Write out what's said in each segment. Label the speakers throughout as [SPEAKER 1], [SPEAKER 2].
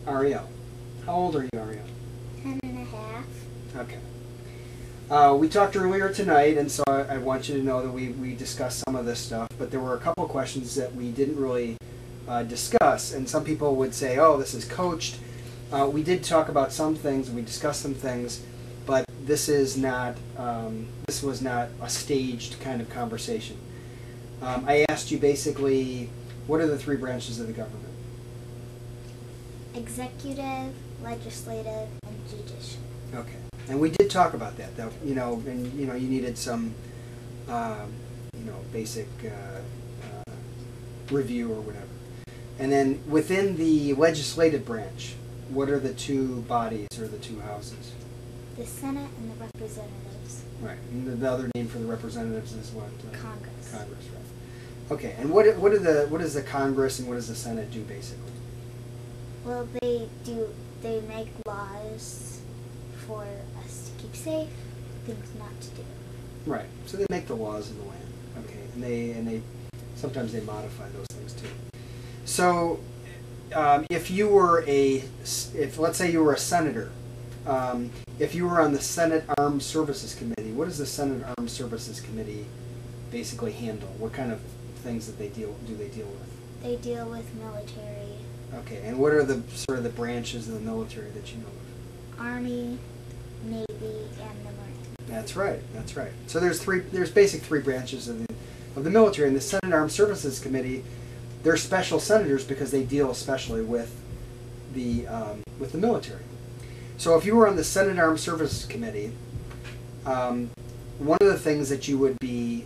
[SPEAKER 1] Ariel. How old are you, Ariel?
[SPEAKER 2] 10 and a half.
[SPEAKER 1] Okay. We talked earlier tonight, and so I want you to know that we discussed some of this stuff, but there were a couple questions that we didn't really discuss, and some people would say, oh, this is coached. We did talk about some things, we discussed some things, but this was not a staged kind of conversation. I asked you basically, what are the three branches of the government?
[SPEAKER 2] Executive, legislative, and judicial.
[SPEAKER 1] Okay, and we did talk about that, though. And you needed some, basic review or whatever. And then within the legislative branch, what are the two bodies or the two houses?
[SPEAKER 2] The Senate and the Representatives.
[SPEAKER 1] Right, and the other name for the representatives is what?
[SPEAKER 2] Congress.
[SPEAKER 1] Congress, right? Okay, and what does the Congress and what does the Senate do basically?
[SPEAKER 2] Well, they make laws for us to keep safe, things not to do.
[SPEAKER 1] Right. So they make the laws of the land. Okay, and they sometimes they modify those things too. So if let's say you were a senator, if you were on the Senate Armed Services Committee, what does the Senate Armed Services Committee basically handle? What kind of things do they deal with?
[SPEAKER 2] They deal with military.
[SPEAKER 1] Okay, and what are the sort of the branches of the military that you know of?
[SPEAKER 2] Army, Navy, and the Marine.
[SPEAKER 1] That's right. So there's basic three branches of the military, and the Senate Armed Services Committee, they're special senators because they deal especially with the military. So if you were on the Senate Armed Services Committee, one of the things that you would be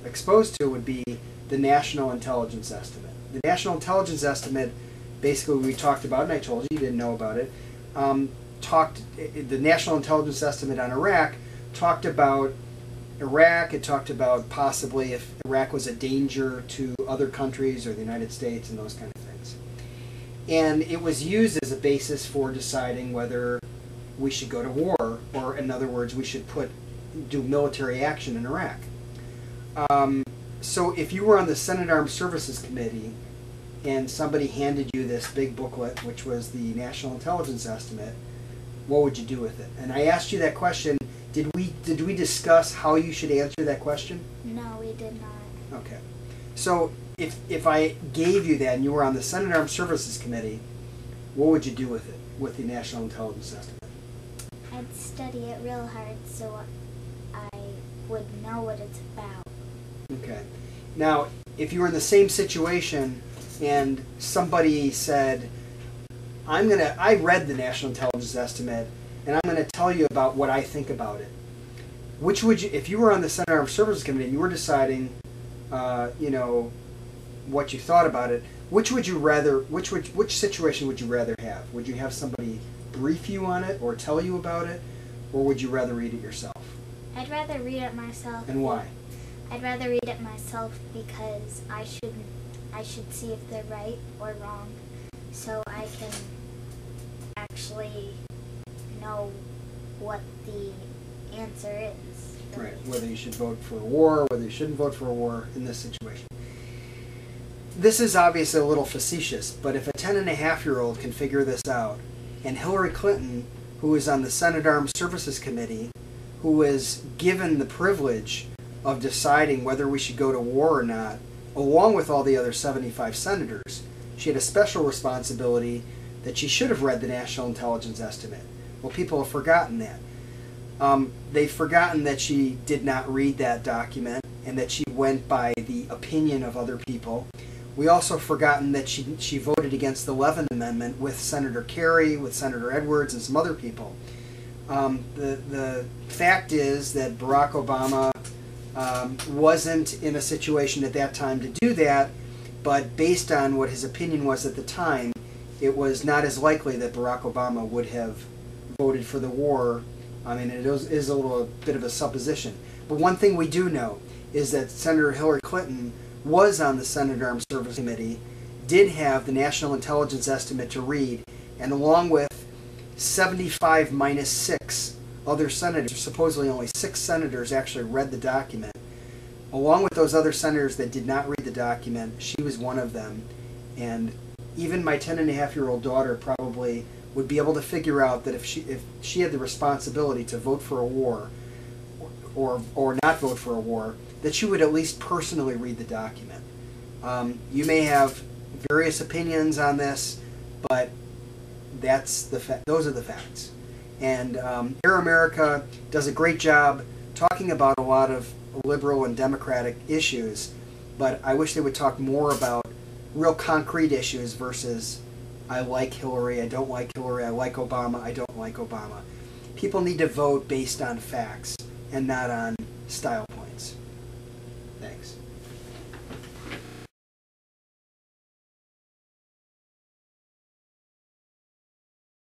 [SPEAKER 1] exposed to would be the National Intelligence Estimate. The National Intelligence Estimate, basically, we talked about, and I told you didn't know about it. The National Intelligence Estimate on Iraq talked about Iraq. It talked about possibly if Iraq was a danger to other countries or the United States and those kind of things. And it was used as a basis for deciding whether we should go to war, or in other words, we should do military action in Iraq. So if you were on the Senate Armed Services Committee and somebody handed you this big booklet, which was the National Intelligence Estimate, what would you do with it? And I asked you that question. Did we discuss how you should answer that question?
[SPEAKER 2] No, we did not.
[SPEAKER 1] Okay. So if I gave you that and you were on the Senate Armed Services Committee, what would you do with it, with the National Intelligence Estimate?
[SPEAKER 2] I'd study it real hard so I would know what it's about.
[SPEAKER 1] Okay. Now, if you were in the same situation and somebody said, I read the National Intelligence Estimate and I'm going to tell you about what I think about it. Which would you, if you were on the Senate Armed Services Committee and you were deciding, what you thought about it, which situation would you rather have? Would you have somebody brief you on it or tell you about it, or would you rather read it yourself?
[SPEAKER 2] I'd rather read it myself.
[SPEAKER 1] And why?
[SPEAKER 2] I'd rather read it myself because I should see if they're right or wrong, so I can actually know what the answer is.
[SPEAKER 1] Right, whether you should vote for a war, whether you shouldn't vote for a war in this situation. This is obviously a little facetious, but if a 10-and-a-half-year-old can figure this out, and Hillary Clinton, who is on the Senate Armed Services Committee, who was given the privilege of deciding whether we should go to war or not, along with all the other 75 senators, she had a special responsibility that she should have read the National Intelligence Estimate. Well, people have forgotten that. They've forgotten that she did not read that document and that she went by the opinion of other people. We also forgotten that she voted against the 11th Amendment with Senator Kerry, with Senator Edwards, and some other people. The fact is that Barack Obama wasn't in a situation at that time to do that, but based on what his opinion was at the time, it was not as likely that Barack Obama would have voted for the war. I mean, it is a little bit of a supposition. But one thing we do know is that Senator Hillary Clinton was on the Senate Armed Services Committee, did have the National Intelligence Estimate to read, and along with 75 minus 6 other senators, supposedly only 6 senators actually read the document. Along with those other senators that did not read the document, she was one of them, and even my 10-and-a-half-year-old daughter probably would be able to figure out that if she had the responsibility to vote for a war or not vote for a war, that she would at least personally read the document. You may have various opinions on this, but those are the facts. And Air America does a great job talking about a lot of liberal and democratic issues, but I wish they would talk more about real concrete issues versus I like Hillary, I don't like Hillary, I like Obama, I don't like Obama. People need to vote based on facts and not on style